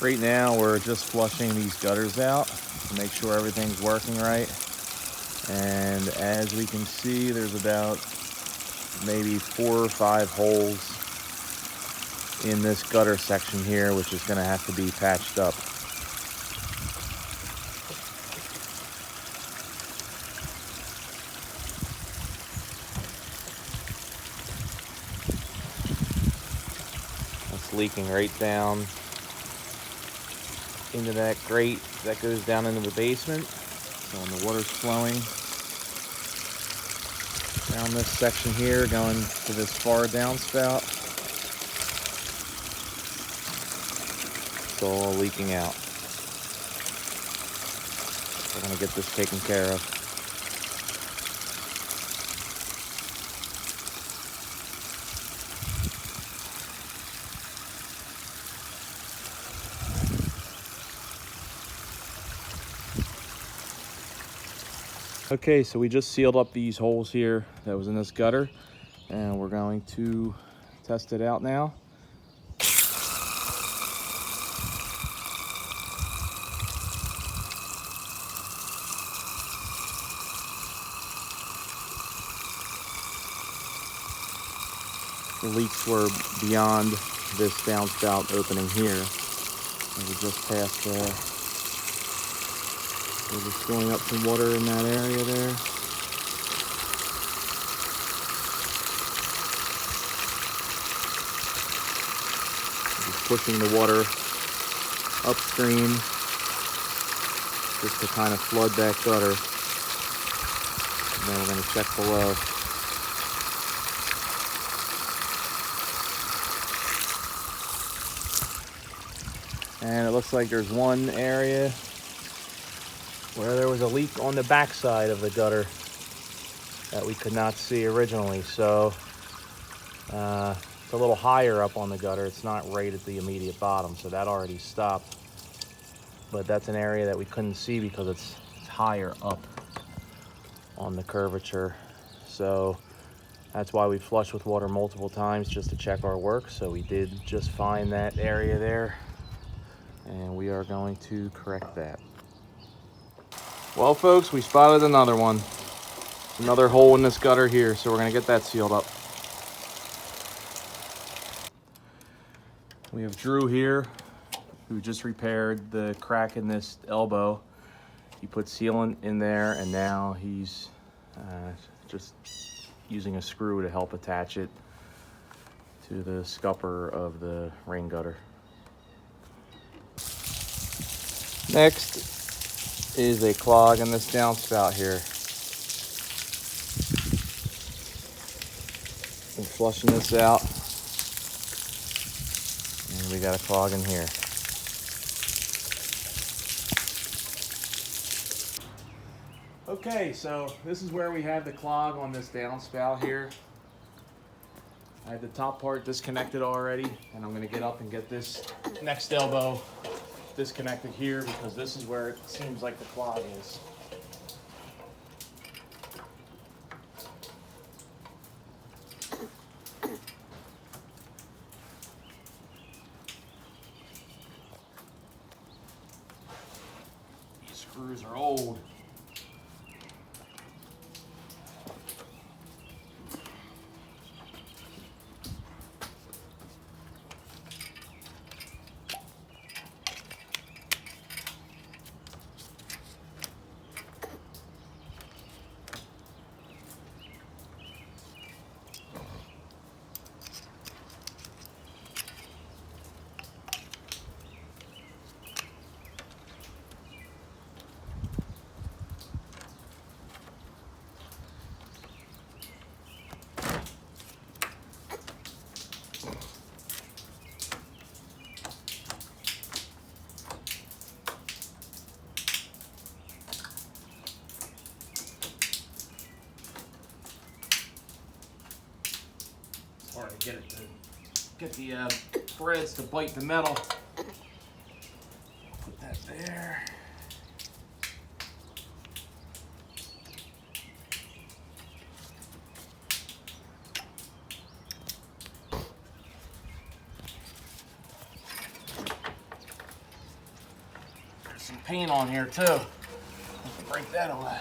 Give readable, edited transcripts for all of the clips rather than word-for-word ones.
Right now we're just flushing these gutters out to make sure everything's working right. And as we can see, there's about maybe 4 or 5 holes in this gutter section here, which is going to have to be patched up. It's leaking right down into that grate that goes down into the basement. So when the water's flowing down this section here, going to this far downspout, it's all leaking out. We're gonna get this taken care of. Okay, so we just sealed up these holes here that was in this gutter, and we're going to test it out now. The leaks were beyond this downspout opening here. And we just passed there. We're just filling up some water in that area there. Just pushing the water upstream just to kind of flood that gutter. And then we're going to check below. And it looks like there's one area where there was a leak on the backside of the gutter that we could not see originally. So it's a little higher up on the gutter. It's not right at the immediate bottom, so that already stopped. But that's an area that we couldn't see because it's higher up on the curvature. So that's why we flushed with water multiple times, just to check our work. So we did just find that area there, and we are going to correct that. Well, folks, we spotted another one. Another hole in this gutter here, so we're going to get that sealed up. We have Drew here, who just repaired the crack in this elbow. He put sealant in there, and now he's just using a screw to help attach it to the scupper of the rain gutter. Next is a clog in this downspout here. I'm flushing this out, and we got a clog in here. Okay, so this is where we have the clog on this downspout here. I have the top part disconnected already, and I'm going to get up and get this next elbow disconnected here, because this is where it seems like the clog is. These screws are old. Hard to get the threads to bite the metal. Put that there. some paint on here too. Break that away.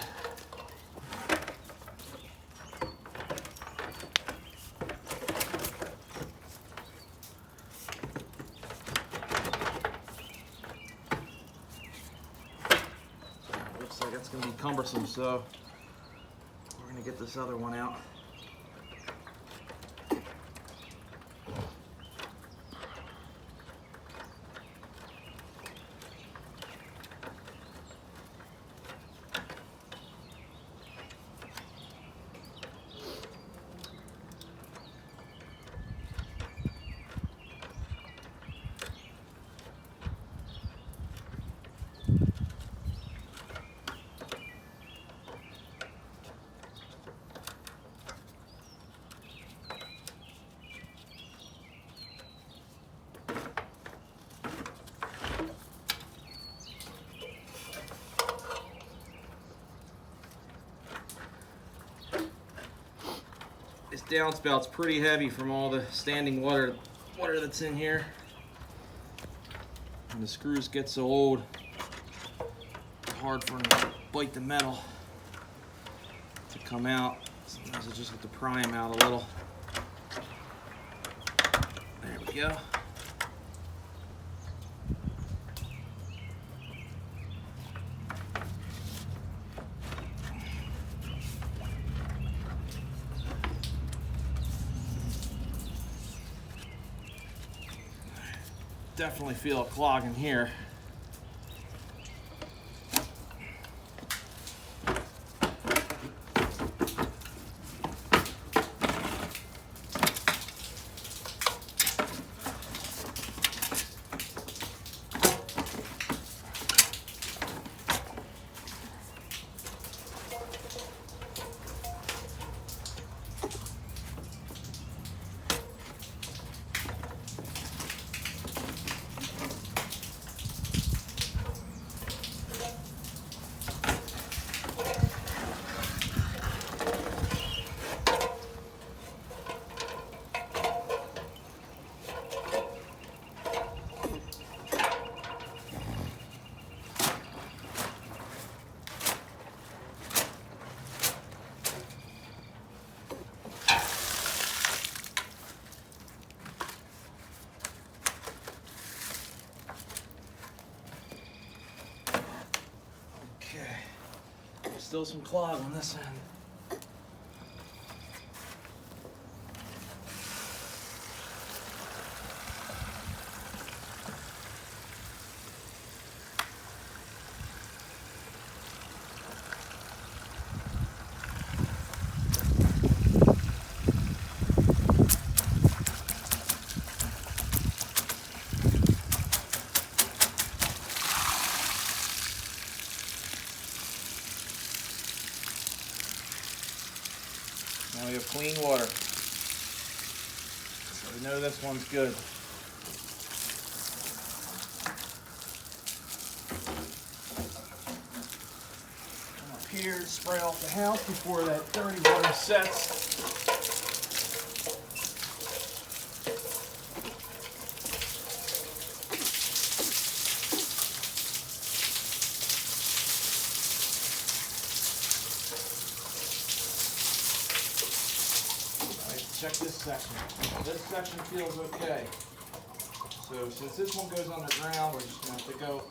Looks like that's gonna be cumbersome, so we're gonna get this other one out. This downspout's pretty heavy from all the standing water that's in here. And the screws get so old, it's hard for them to bite the metal to come out. Sometimes I just have to pry them out a little. There we go. Definitely feel a clog in here. Still some clog on this end. Now we have clean water, so we know this one's good. Come up here and spray off the house before that dirty water sets. Check this section. This section feels okay. So since this one goes underground, we're just going to have to go,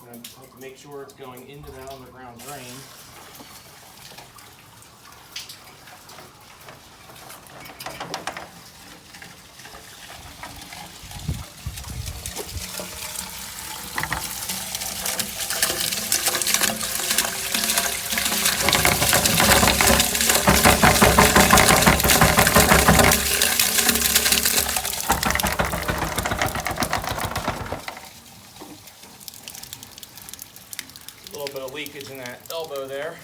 we're going to have to make sure it's going into that underground drain. A little bit of leakage in that elbow there.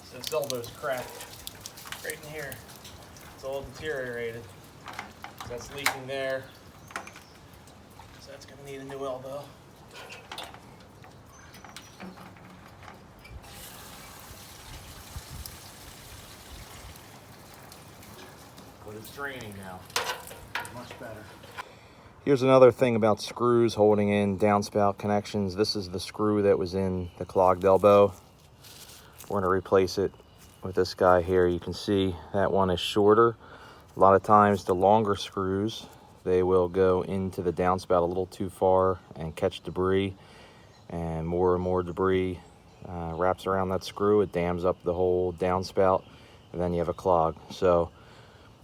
So this elbow's cracked right in here. It's all deteriorated. That's leaking there. So that's gonna need a new elbow. But it's draining now. Much better. Here's another thing about screws holding in downspout connections. This is the screw that was in the clogged elbow. We're gonna replace it with this guy here. You can see that one is shorter. A lot of times the longer screws, they will go into the downspout a little too far and catch debris, and more debris wraps around that screw. It dams up the whole downspout, and then you have a clog. So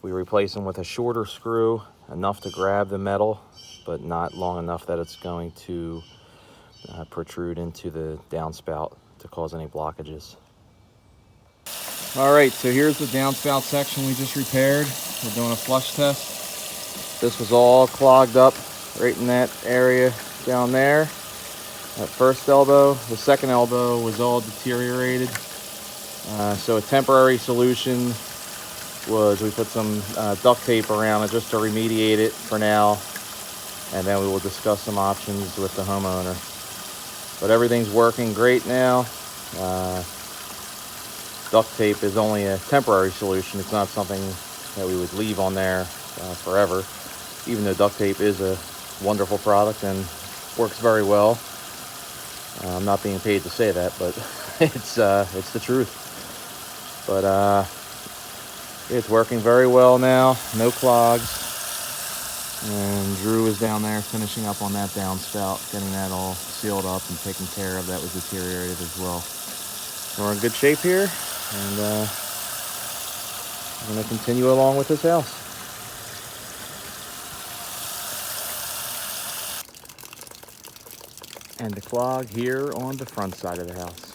we replace them with a shorter screw, enough to grab the metal, but not long enough that it's going to protrude into the downspout to cause any blockages. All right, so here's the downspout section we just repaired. We're doing a flush test. This was all clogged up right in that area down there. That first elbow. The second elbow was all deteriorated. So a temporary solution was we put some duct tape around it just to remediate it for now, and then we will discuss some options with the homeowner. But everything's working great now. Duct tape is only a temporary solution. It's not something that we would leave on there forever, even though duct tape is a wonderful product and works very well. I'm not being paid to say that, but it's the truth. But it's working very well now, no clogs. And Drew is down there finishing up on that downspout, getting that all sealed up and taken care of. That was deteriorated as well. So we're in good shape here, and I'm going to continue along with this house. And the clog here on the front side of the house.